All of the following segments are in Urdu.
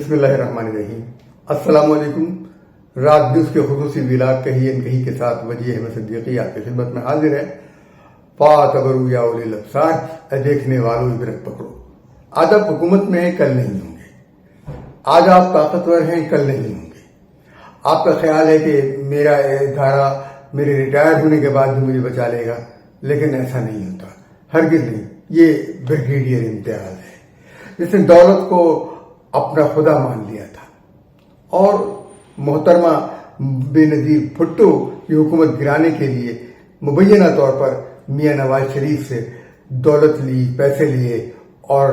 بسم اللہ الرحمن الرحیم۔ السلام علیکم۔ رات نیوز کے خصوصی ولاگ کہیں ان کہیں کے ساتھ وجیہ احمد صدیقی آپ کی خدمت میں حاضر ہے۔ فاعتبروا یا اولی الابصار، اے دیکھنے والوں عبرت پکڑو۔ آج آپ حکومت میں ہیں، کل نہیں ہوں گے۔ آج آپ طاقتور ہیں، کل نہیں ہوں گے۔ آپ کا خیال ہے کہ میرا ادارہ میرے ریٹائر ہونے کے بعد بھی مجھے بچا لے گا، لیکن ایسا نہیں ہوتا، ہرگز نہیں۔ یہ بریگیڈیئر امتیاز ہے جس نے دولت کو اپنا خدا مان لیا تھا، اور محترمہ بے نظیر بھٹو کی حکومت گرانے کے لیے مبینہ طور پر میاں نواز شریف سے دولت لی، پیسے لیے اور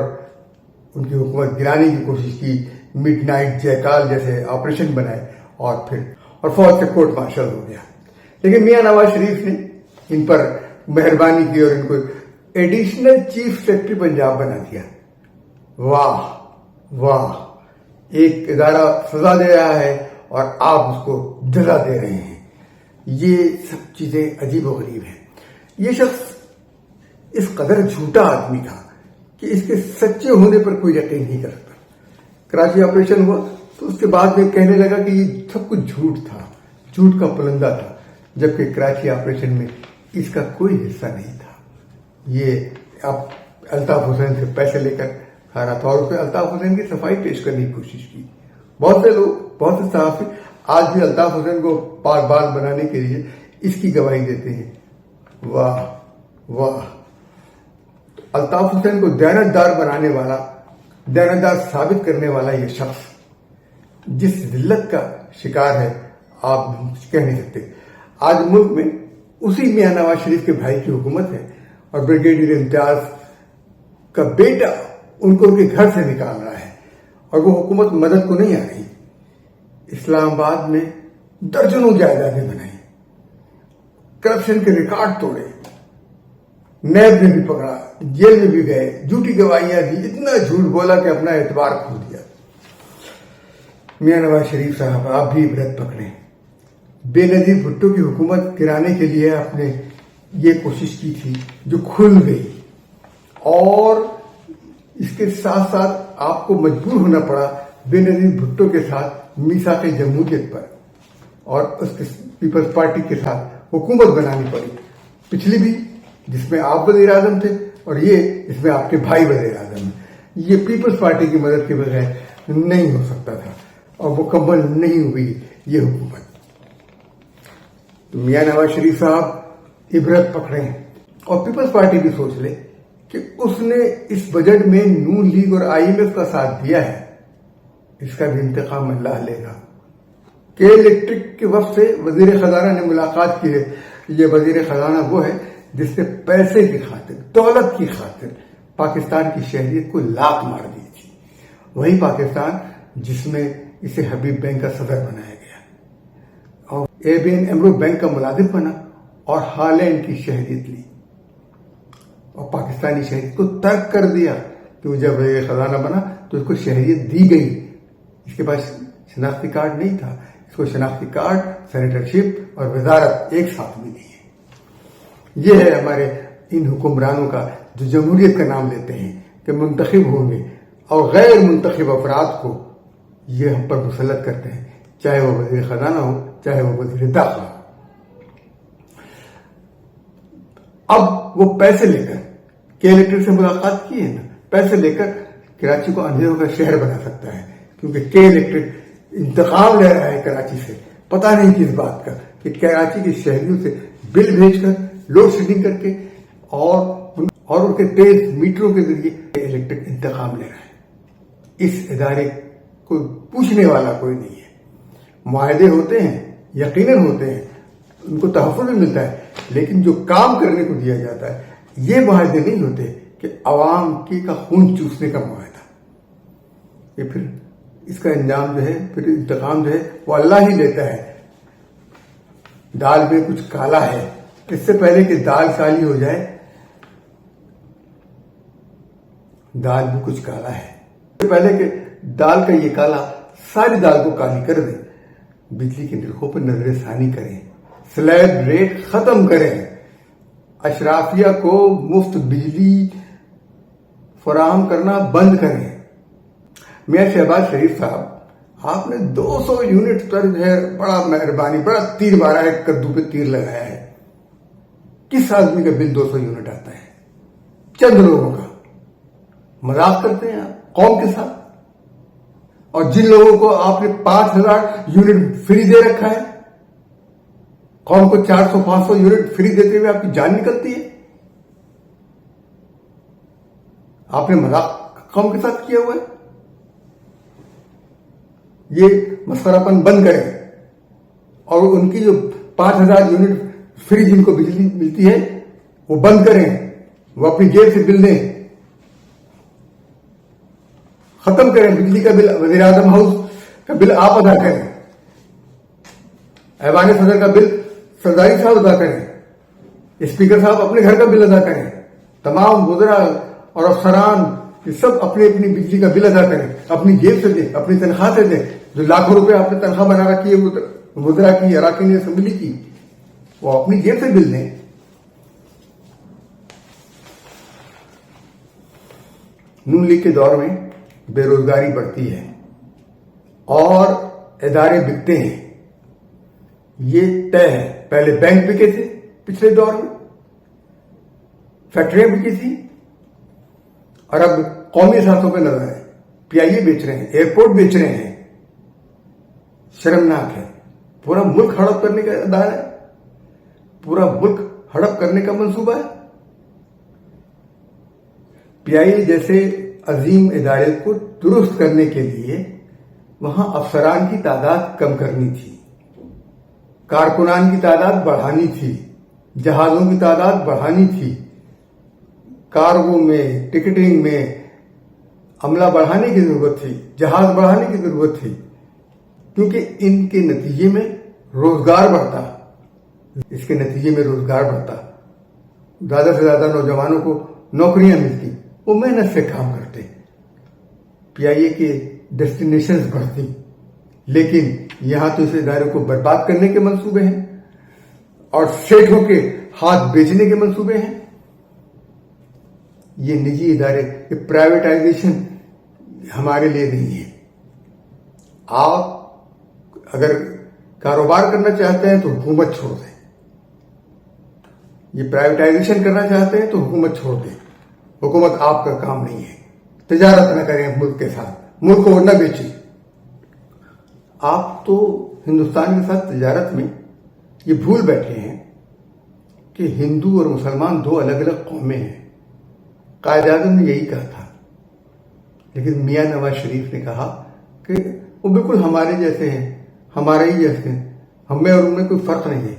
ان کی حکومت گرانے کی کوشش کی۔ مڈ نائٹ جیکال جیسے آپریشن بنائے اور فوج سے کورٹ مارشل ہو گیا، لیکن میاں نواز شریف نے ان پر مہربانی کی اور ان کو ایڈیشنل چیف سیکرٹری پنجاب بنا دیا۔ واہ واہ، ایک ادارہ سزا دے رہا ہے اور آپ اس کو جزا دے رہے ہیں۔ یہ سب چیزیں عجیب و غریب ہیں۔ یہ شخص اس قدر جھوٹا آدمی تھا کہ اس کے سچے ہونے پر کوئی یقین نہیں کر سکتا۔ کراچی آپریشن ہوا تو اس کے بعد میں کہنے لگا کہ یہ سب کچھ جھوٹ تھا، جھوٹ کا پلندہ تھا، جبکہ کراچی آپریشن میں اس کا کوئی حصہ نہیں تھا۔ یہ اب الطاف حسین سے پیسے لے کر کھا رہا تھا اور اس نے الطاف حسین کی صفائی پیش کرنے کی کوشش کی۔ بہت سے لوگ، بہت سے صحافی آج بھی الطاف حسین کو پاک بال بنانے کے لیے اس کی گواہی دیتے ہیں۔ واہ واہ، الطاف حسین کو دیانتدار بنانے والا، دیانتدار ثابت کرنے والا یہ شخص جس ذلت کا شکار ہے آپ کہہ نہیں سکتے۔ آج ملک میں اسی میاں نواز شریف کے بھائی کی حکومت ہے اور بریگیڈیئر امتیاز کا بیٹا ان کو ان کے گھر سے نکال رہا ہے اور وہ حکومت مدد کو نہیں آ رہی۔ اسلام آباد میں درجنوں جائیدادیں بنائی، کرپشن کے ریکارڈ توڑے، نیب نے بھی پکڑا، جیل میں بھی گئے، جھوٹی گواہیاں دی، اتنا جھوٹ بولا کہ اپنا اعتبار کھو دیا۔ میاں نواز شریف صاحب، آپ بھی عبرت پکڑیں۔ بے نظیر بھٹو کی حکومت گرانے کے لیے آپ نے یہ کوشش کی تھی جو کھل گئی، اور اس کے ساتھ ساتھ آپ کو مجبور ہونا پڑا بے نظیر بھٹو کے ساتھ میثاق جمہوریت پر، اور اس کے پیپلز پارٹی کے ساتھ حکومت بنانی پڑی، پچھلی بھی جس میں آپ وزیر اعظم تھے اور یہ جس میں آپ کے بھائی وزیر اعظم ہیں۔ یہ پیپلز پارٹی کی مدد کے بغیر نہیں ہو سکتا تھا اور مکمل نہیں ہوئی یہ حکومت۔ تو میاں نواز شریف صاحب عبرت پکڑیں، اور پیپلز پارٹی بھی سوچ لے کہ اس نے اس بجٹ میں نون لیگ اور IMF کا ساتھ دیا ہے، اس کا بھی انتقام اللہ لے گا۔ کے الیکٹرک کے وفد سے وزیر خزانہ نے ملاقات کی ہے۔ یہ وزیر خزانہ وہ ہے جس نے پیسے کی خاطر، دولت کی خاطر پاکستان کی شہریت کو لات مار دی تھی، وہی پاکستان جس میں اسے حبیب بینک کا صدر بنایا گیا اور ABN AMRO بینک کا ملازم بنا اور ہالینڈ کی شہریت لی اور پاکستانی شہریت کو ترک کر دیا کہ وہ جب وزیر خزانہ بنا تو اس کو شہریت دی گئی۔ اس کے پاس شناختی کارڈ نہیں تھا، اس کو شناختی کارڈ، سینیٹرشپ اور وزارت ایک ساتھ ملی ہے۔ یہ ہے ہمارے ان حکمرانوں کا جو جمہوریت کا نام لیتے ہیں کہ منتخب ہوں گے، اور غیر منتخب افراد کو یہ ہم پر مسلط کرتے ہیں، چاہے وہ وزیر خزانہ ہو، چاہے وہ وزیر داخلہ ہو۔ اب وہ پیسے لے کر کے الیکٹرک سے ملاقات کی ہے نا، پیسے لے کر کراچی کو اندھیروں کا شہر بنا سکتا ہے، کیونکہ کے الیکٹرک انتقام لے رہا ہے کراچی سے، پتہ نہیں کس بات کا، کہ کراچی کے شہریوں سے بل بھیج کر، لوڈ شیڈنگ کر کے اور ان کے تیز میٹروں کے ذریعے الیکٹرک انتقام لے رہا ہے۔ اس ادارے کو پوچھنے والا کوئی نہیں ہے۔ معاہدے ہوتے ہیں، یقیناً ہوتے ہیں، ان کو تحفظ بھی ملتا ہے، لیکن جو کام کرنے کو دیا جاتا ہے یہ معاہدے نہیں ہوتے کہ عوام کی کا خون چوسنے کا معاہدہ۔ یہ پھر اس کا انجام جو ہے، پھر انتقام جو ہے وہ اللہ ہی لیتا ہے۔ دال میں کچھ کالا ہے، اس سے پہلے کہ دال کالی ہو جائے، دال بھی کچھ کالا ہے، اس سے پہلے کہ دال کا یہ کالا ساری دال کو کالی کر دے، بجلی کے نرخوں پر نظر ثانی کریں، سلیب ریٹ ختم کریں، اشرافیہ کو مفت بجلی فراہم کرنا بند کریں، میاں شہباز شریف صاحب، آپ نے 200 یونٹ پر جو ہے بڑا مہربانی، بڑا تیر مارا ہے، کدو پہ تیر لگایا ہے. کس آدمی کا بل 200 یونٹ آتا ہے؟ چند لوگوں کا. مذاق کرتے ہیں آپ قوم کے ساتھ. اور جن لوگوں کو آپ نے 5000 یونٹ فری دے رکھا ہے، قوم کو 400-500 یونٹ فری دیتے ہوئے آپ کی جان نکلتی ہے. آپ نے مذاق قوم کے ساتھ کیا ہوا ہے. یہ مسخرہپن بند کریں اور ان کی جو 5000 یونٹ فری جن کو بجلی ملتی ہے وہ بند کریں. وہ اپنی جیب سے بل دیں، ختم کریں. بجلی کا بل وزیر اعظم ہاؤس کا بل آپ ادا کریں، ایوان صدر کا بل سرداری صاحب ادا کریں، اسپیکر صاحب اپنے گھر کا بل ادا کریں، تمام وزراء اور افسران یہ سب اپنی اپنی بجلی کا بل ادا کریں، اپنی جیب سے دیں، اپنی تنخواہ سے دیں. جو لاکھوں روپے آپ نے تنخواہ بنا رکھی ہے وزراء کی، اراکین اسمبلی کی، وہ اپنی جیب سے بل دیں. نون لیگ کے دور میں بے روزگاری بڑھتی ہے اور ادارے بکتے ہیں، یہ طے ہے. پہلے بینک بکے تھے پچھلے دور میں، فیکٹریاں بکی تھی، اور اب قومی اثاثوں پہ نظر ہے. پی آئی اے بیچ رہے ہیں، ایئرپورٹ بیچ رہے ہیں. شرمناک ہے. پورا ملک ہڑپ کرنے کا ادارہ ہے، پورا ملک ہڑپ کرنے کا منصوبہ ہے. پی آئی اے جیسے عظیم ادارے کو درست کرنے کے لیے وہاں افسران کی تعداد کم کرنی تھی، کارکنان کی تعداد بڑھانی تھی، جہازوں کی تعداد بڑھانی تھی، کارگو میں، ٹکٹنگ میں عملہ بڑھانے کی ضرورت تھی، جہاز بڑھانے کی ضرورت تھی، کیونکہ ان کے نتیجے میں روزگار بڑھتا. اس کے نتیجے میں روزگار بڑھتا، زیادہ سے زیادہ نوجوانوں کو نوکریاں ملتی، وہ محنت سے کام کرتے، پی آئی اے کے ڈیسٹینیشنز بڑھتی. لیکن یہاں تو اس ادارے کو برباد کرنے کے منصوبے ہیں اور سیٹھوں کے ہاتھ بیچنے کے منصوبے ہیں. یہ نجی ادارے، یہ پرائیویٹائزیشن ہمارے لیے نہیں ہے. آپ اگر کاروبار کرنا چاہتے ہیں تو حکومت چھوڑ دیں، یہ پرائیویٹائزیشن کرنا چاہتے ہیں تو حکومت چھوڑ دیں. حکومت آپ کا کام نہیں ہے. تجارت نہ کریں ملک کے ساتھ، ملک کو نہ بیچیں. آپ تو ہندوستان کے ساتھ تجارت میں یہ بھول بیٹھے ہیں کہ ہندو اور مسلمان دو الگ الگ قومیں ہیں. قائد اعظم نے یہی کہا تھا، لیکن میاں نواز شریف نے کہا کہ وہ بالکل ہمارے جیسے ہیں، ہمارے ہی جیسے ہیں، ہم میں اور ان میں کوئی فرق نہیں ہے.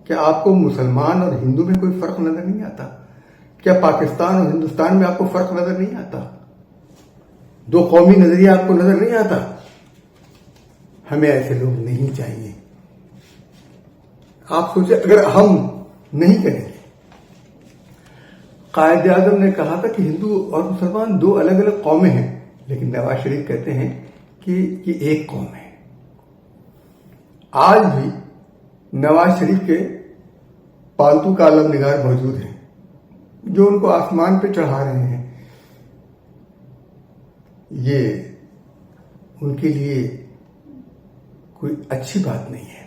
کیا آپ کو مسلمان اور ہندو میں کوئی فرق نظر نہیں آتا؟ کیا پاکستان اور ہندوستان میں آپ کو فرق نظر نہیں آتا؟ دو قومی نظریہ آپ کو نظر نہیں آتا؟ ہمیں ایسے لوگ نہیں چاہیے. آپ سوچیں اگر ہم نہیں کریں گے. قائد اعظم نے کہا تھا کہ ہندو اور مسلمان دو الگ الگ قومیں ہیں، لیکن نواز شریف کہتے ہیں کہ یہ ایک قوم ہے. آج بھی نواز شریف کے پالتو کالم نگار موجود ہیں جو ان کو آسمان پہ چڑھا رہے ہیں. یہ ان کے لیے کوئی اچھی بات نہیں ہے.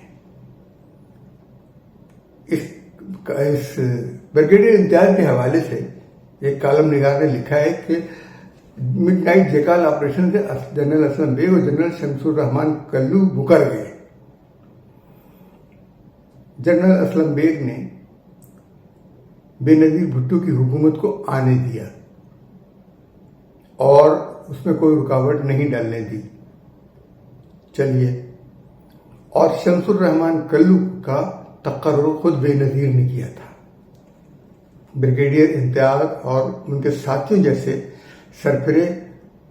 اس بریگیڈیئر امتیاز کے حوالے سے ایک کالم نگار نے لکھا ہے کہ مڈ نائٹ جیکال آپریشن سے جنرل اسلم بیگ اور جنرل شمس الرحمان کلو مکر گئے. جنرل اسلم بیگ نے بے نظیر بھٹو کی حکومت کو آنے دیا اور اس میں کوئی رکاوٹ نہیں ڈالنے دی. چلیے، اور شمس الرحمان کلو کا تقرر خود بے نظیر نے کیا تھا. بریگیڈیئر امتیاز اور ان کے ساتھیوں جیسے سرفرے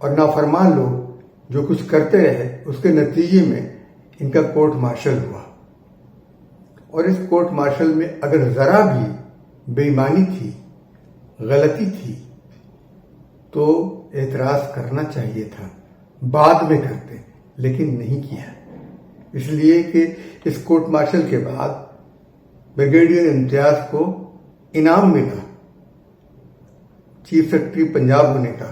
اور نافرمان لوگ جو کچھ کرتے رہے، اس کے نتیجے میں ان کا کورٹ مارشل ہوا. اور اس کورٹ مارشل میں اگر ذرا بھی بے ایمانی تھی، غلطی تھی، تو اعتراض کرنا چاہیے تھا. بعد میں کرتے، لیکن نہیں کیا. اس لیے کہ اس کورٹ مارشل کے بعد بریگیڈیئر امتیاز کو انعام ملا چیف سیکرٹری پنجاب ہونے کا.